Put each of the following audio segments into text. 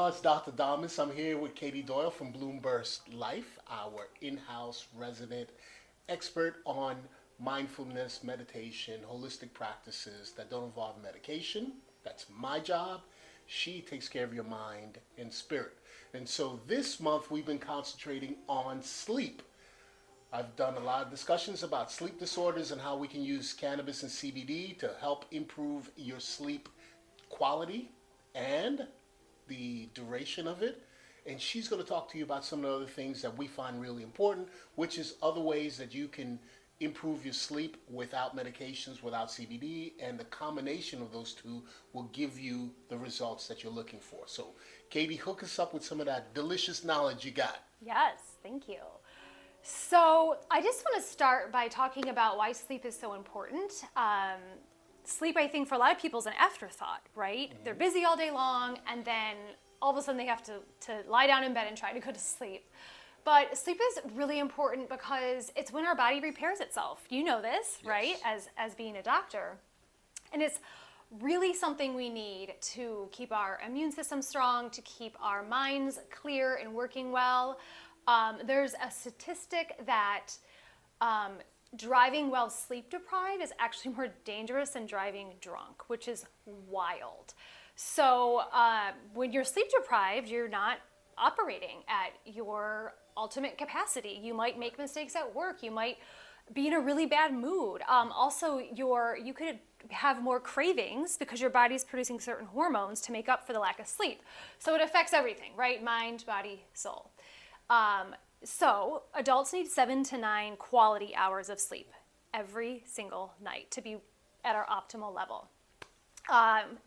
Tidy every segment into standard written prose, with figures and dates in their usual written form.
it's Dr. Damas. I'm here with Katie Doyle from Bloomburst Life, our in-house resident expert on mindfulness, meditation, holistic practices that don't involve medication. That's my job. She takes care of your mind and spirit. And so this month we've been concentrating on sleep. I've done a lot of discussions about sleep disorders and how we can use cannabis and CBD to help improve your sleep quality and the duration of it. And she's going to talk to you about some of the other things that we find really important, which is other ways that you can improve your sleep without medications, without CBD, and the combination of those two will give you the results that you're looking for. So, Katie, hook us up with some of that delicious knowledge you got. Yes, thank you. So I just want to start by talking about why sleep is so important. Sleep, I think, for a lot of people is an afterthought, right? Mm-hmm. They're busy all day long, and then all of a sudden they have to lie down in bed and try to go to sleep. But sleep is really important because it's when our body repairs itself. You know this, yes, right? As being a doctor. And it's really something we need to keep our immune system strong, to keep our minds clear and working well. There's a statistic that driving while sleep deprived is actually more dangerous than driving drunk, which is wild. So when you're sleep deprived, you're not operating at your ultimate capacity. You might make mistakes at work. You might be in a really bad mood. Also, you could have more cravings because your body's producing certain hormones to make up for the lack of sleep. So it affects everything, right? Mind, body, soul. So adults need 7 to 9 quality hours of sleep every single night to be at our optimal level.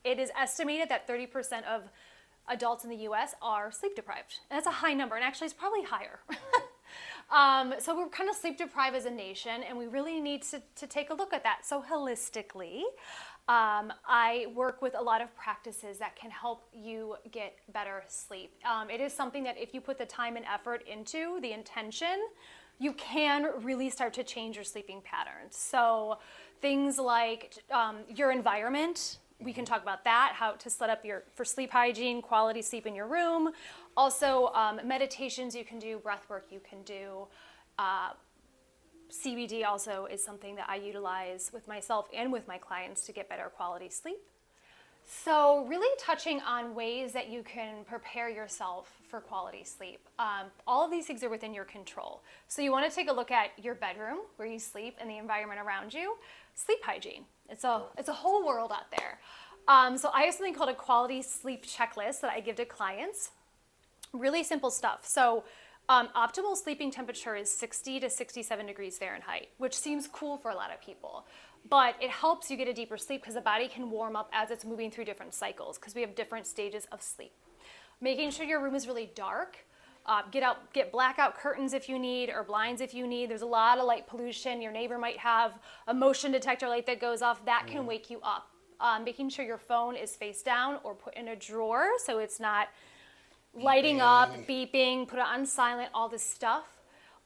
It is estimated that 30% of adults in the US are sleep deprived. And that's a high number, and actually it's probably higher. So we're kind of sleep deprived as a nation, and we really need to take a look at that. So holistically, I work with a lot of practices that can help you get better sleep. It is something that if you put the time and effort into, the intention, you can really start to change your sleeping patterns. So things like your environment, we can talk about that, how to set up for sleep hygiene, quality sleep in your room. Also, meditations you can do, breath work you can do. CBD also is something that I utilize with myself and with my clients to get better quality sleep. So really touching on ways that you can prepare yourself for quality sleep. All of these things are within your control. So you want to take a look at your bedroom where you sleep and the environment around you. Sleep hygiene. It's a whole world out there. So I have something called a quality sleep checklist that I give to clients. Really simple stuff. So optimal sleeping temperature is 60 to 67 degrees Fahrenheit, which seems cool for a lot of people. But it helps you get a deeper sleep because the body can warm up as it's moving through different cycles because we have different stages of sleep. Making sure your room is really dark. Get blackout curtains if you need, or blinds if you need. There's a lot of light pollution. Your neighbor might have a motion detector light that goes off. That can wake you up. Making sure your phone is face down or put in a drawer so it's not lighting up, beeping, put it on silent, all this stuff.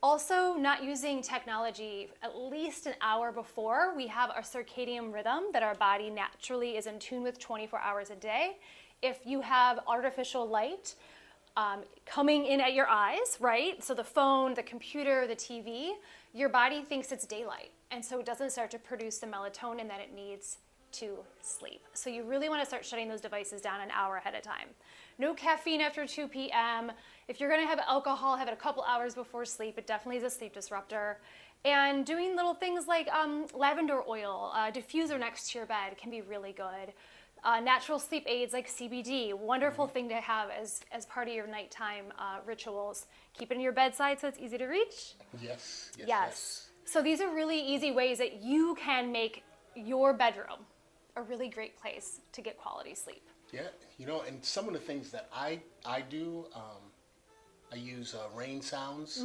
Also, not using technology at least an hour before. We have our circadian rhythm that our body naturally is in tune with 24 hours a day. If you have artificial light coming in at your eyes, right? So the phone, the computer, the TV, your body thinks it's daylight. And so it doesn't start to produce the melatonin that it needs to sleep. So you really want to start shutting those devices down an hour ahead of time. No caffeine after 2 p.m. If you're going to have alcohol, have it a couple hours before sleep. It definitely is a sleep disruptor. And doing little things like lavender oil, diffuser next to your bed can be really good. Natural sleep aids like CBD, wonderful thing to have as part of your nighttime rituals. Keep it in your bedside so it's easy to reach. Yes. So these are really easy ways that you can make your bedroom a really great place to get quality sleep. Yeah, and some of the things that I do, I use rain sounds.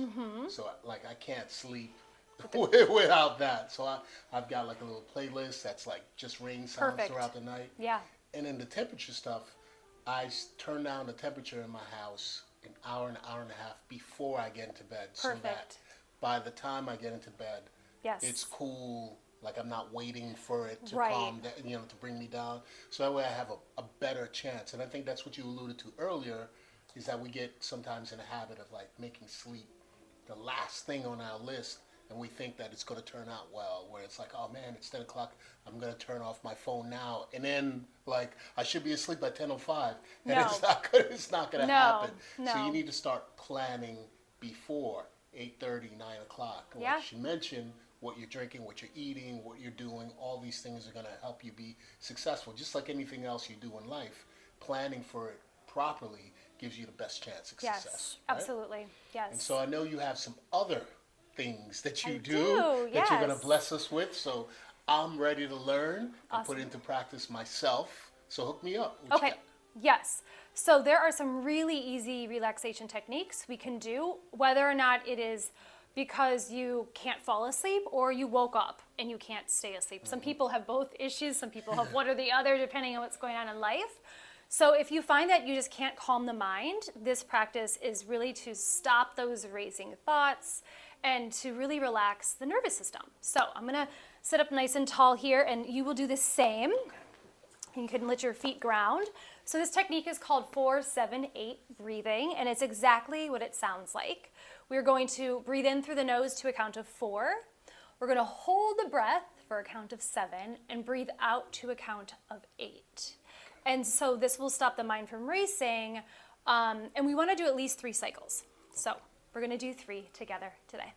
So like I can't sleep without that. So I've got like a little playlist that's like just rain sounds throughout the night. Yeah. And then the temperature stuff, I turn down the temperature in my house an hour and a half before I get into bed. So that by the time I get into bed, it's cool Like I'm not waiting for it to Right. calm down, to bring me down. So that way I have a better chance. And I think that's what you alluded to earlier, is that we get sometimes in the habit of like making sleep the last thing on our list, and we think that it's going to turn out well. Where it's like, oh man, it's 10 o'clock. I'm going to turn off my phone now, and then like I should be asleep by 10:05, and No. it's not good. It's not going to No, happen. So no. you need to start planning before 8:30, 9 o'clock. Yeah. Like she mentioned, what you're drinking, what you're eating, what you're doing, all these things are going to help you be successful. Just like anything else you do in life, planning for it properly gives you the best chance of Yes, success. Right? absolutely. Yes. And so I know you have some other things that you I do do, that you're going yes. to bless us with. So I'm ready to learn and Awesome. put into practice myself. So hook me up. What you Okay, got? yes. So there are some really easy relaxation techniques we can do, whether or not it is because you can't fall asleep or you woke up and you can't stay asleep. Some people have both issues, some people have one or the other, depending on what's going on in life. So if you find that you just can't calm the mind, this practice is really to stop those racing thoughts and to really relax the nervous system. So I'm gonna sit up nice and tall here, and you will do the same. You can let your feet ground. So this technique is called 4-7-8 breathing, and it's exactly what it sounds like. We're going to breathe in through the nose to a count of 4. We're going to hold the breath for a count of 7 and breathe out to a count of 8. And so this will stop the mind from racing, and we want to do at least 3 cycles. So we're going to do 3 together today.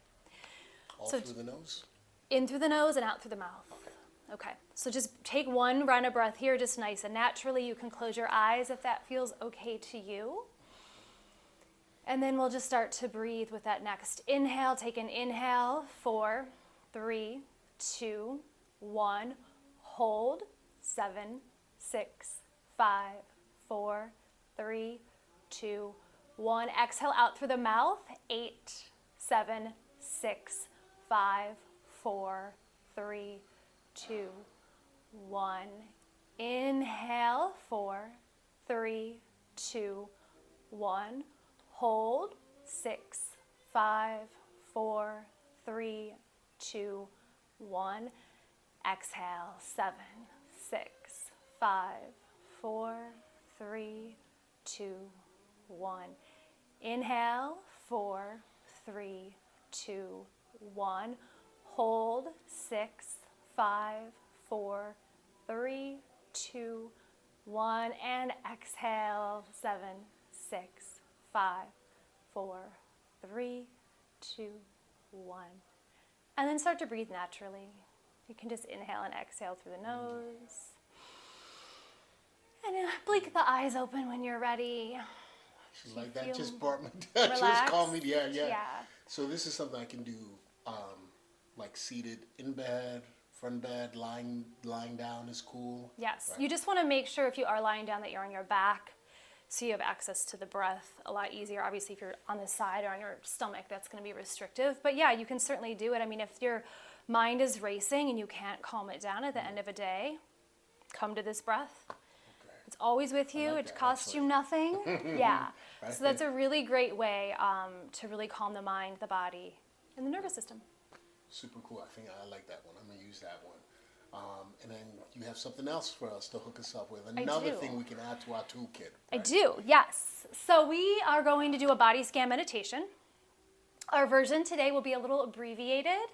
All So through the nose? In through the nose and out through the mouth. Okay, so just take one round of breath here, just nice and naturally. You can close your eyes if that feels okay to you. And then we'll just start to breathe with that next inhale. Take an inhale, 4, 3, 2, 1. Hold, 7, 6, 5, 4, 3, 2, 1. Exhale out through the mouth, 8, 7, 6, 5, 4, 3, 2, 1. Inhale, 4, 3, 2, 1. Hold, 6, 5, 4, 3, 2, 1. Exhale, 7, 6, 5, 4, 3, 2, 1. Inhale, 4, 3, 2, 1. Hold, 6, 5, 4, 3, 2, 1. And exhale, 7, 6, 5, 4, 3, 2, 1. And then start to breathe naturally. You can just inhale and exhale through the nose. And blink the eyes open when you're ready. Like feel that just brought me down. Just calmed me. Yeah. Yeah. So this is something I can do, like seated in bed, front bed, lying down is cool. Yes. Right. You just want to make sure if you are lying down that you're on your back, so you have access to the breath a lot easier. Obviously, if you're on the side or on your stomach, that's going to be restrictive. But yeah, you can certainly do it. I mean, if your mind is racing and you can't calm it down at the end of a day, come to this breath. Okay. It's always with you. like It that, costs you actually. nothing. Yeah. Right. So that's a really great way to really calm the mind, the body, and the nervous system. Super cool. I think I like that one. I'm gonna use that one. And then you have something else for us to hook us up with. Another do. thing we can add to our toolkit. I Right? do, yes. So we are going to do a body scan meditation. Our version today will be a little abbreviated.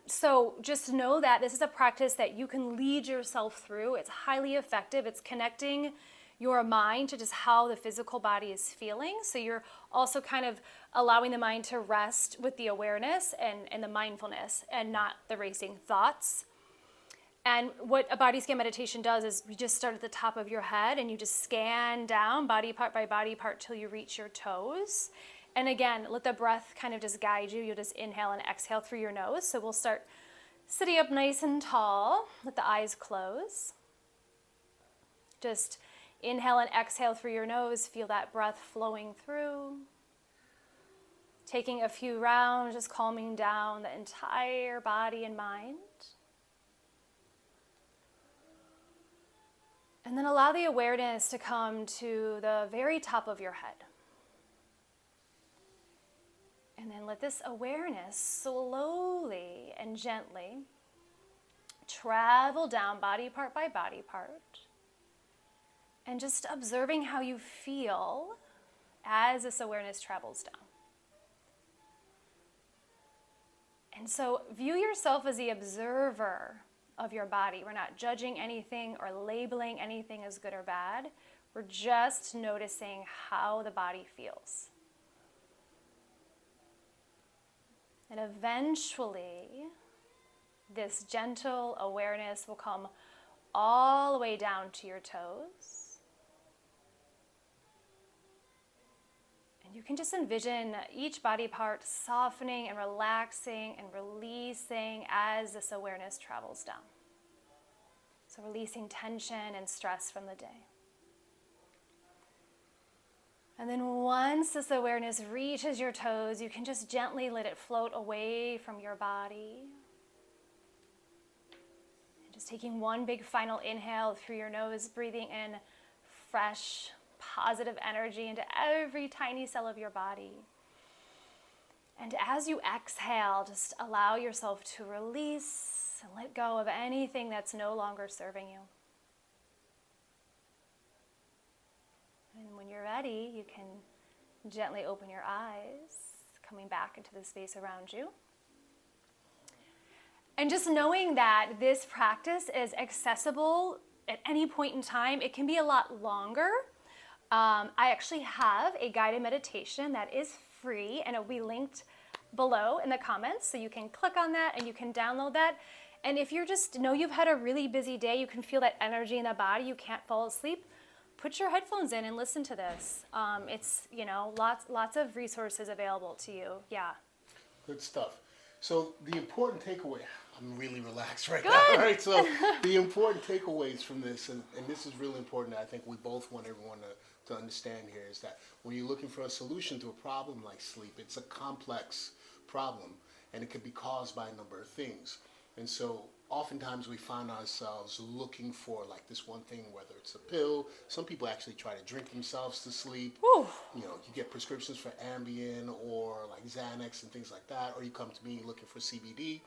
So just know that this is a practice that you can lead yourself through. It's highly effective. It's connecting your mind to just how the physical body is feeling. So you're also kind of allowing the mind to rest with the awareness and the mindfulness and not the racing thoughts. And what a body scan meditation does is you just start at the top of your head and you just scan down body part by body part till you reach your toes. And again, let the breath kind of just guide you. You'll just inhale and exhale through your nose. So we'll start sitting up nice and tall. Let the eyes close. Just inhale and exhale through your nose. Feel that breath flowing through. Taking a few rounds, just calming down the entire body and mind. And then allow the awareness to come to the very top of your head. And then let this awareness slowly and gently travel down body part by body part, and just observing how you feel as this awareness travels down. And so view yourself as the observer of your body. We're not judging anything or labeling anything as good or bad. We're just noticing how the body feels. And eventually, this gentle awareness will come all the way down to your toes. And you can just envision each body part softening and relaxing and releasing as this awareness travels down. So releasing tension and stress from the day. And then once this awareness reaches your toes, you can just gently let it float away from your body. And just taking one big final inhale through your nose, breathing in fresh, positive energy into every tiny cell of your body. And as you exhale, just allow yourself to release and let go of anything that's no longer serving you. And when you're ready, you can gently open your eyes, coming back into the space around you. And just knowing that this practice is accessible at any point in time, it can be a lot longer. I actually have a guided meditation that is free, and it'll be linked below in the comments, so you can click on that and you can download that. And if you're just know you've had a really busy day, you can feel that energy in the body, you can't fall asleep, put your headphones in and listen to this. It's, lots of resources available to you. Yeah. Good stuff. So the important takeaway, I'm really relaxed right Good. now, right? So the important takeaways from this, and this is really important, I think we both want everyone to understand here, is that when you're looking for a solution to a problem like sleep, it's a complex problem, and it could be caused by a number of things. And so oftentimes we find ourselves looking for like this one thing, whether it's a pill. Some people actually try to drink themselves to sleep. Whew. You get prescriptions for Ambien or like Xanax and things like that, or you come to me looking for CBD,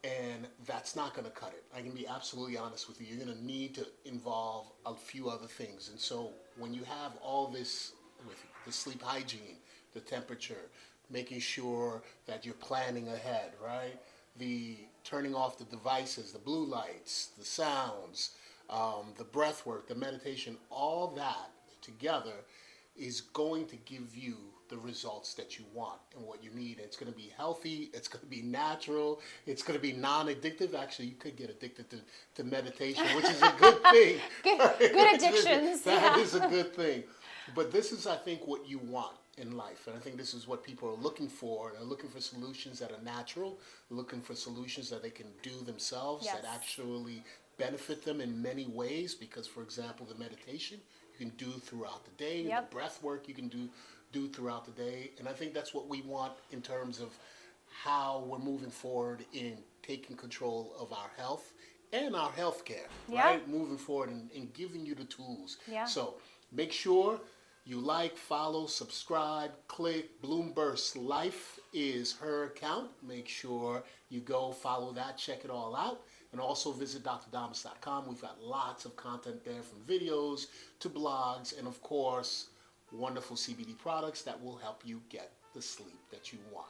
and that's not going to cut it. I can be absolutely honest with you. You're going to need to involve a few other things. And so when you have all this with the sleep hygiene, the temperature, making sure that you're planning ahead, right? The turning off the devices, the blue lights, the sounds, the breath work, the meditation, all that together is going to give you the results that you want and what you need. It's going to be healthy, it's going to be natural, it's going to be non-addictive. Actually, you could get addicted to meditation, which is a good thing. Good addictions. That is a good thing. But this is, I think, what you want in life. And I think this is what people are looking for. They're looking for solutions that are natural, looking for solutions that they can do themselves, Yes. that actually benefit them in many ways. Because, for example, the meditation you can do throughout the day, Yep. the breath work you can do throughout the day. And I think that's what we want in terms of how we're moving forward in taking control of our health and our health care, Yeah. right? Moving forward and giving you the tools. Yeah. So make sure you like, follow, subscribe, click. Bloomburst Life is her account. Make sure you go follow that, check it all out. And also visit drdamas.com. We've got lots of content there, from videos to blogs, and of course, wonderful CBD products that will help you get the sleep that you want.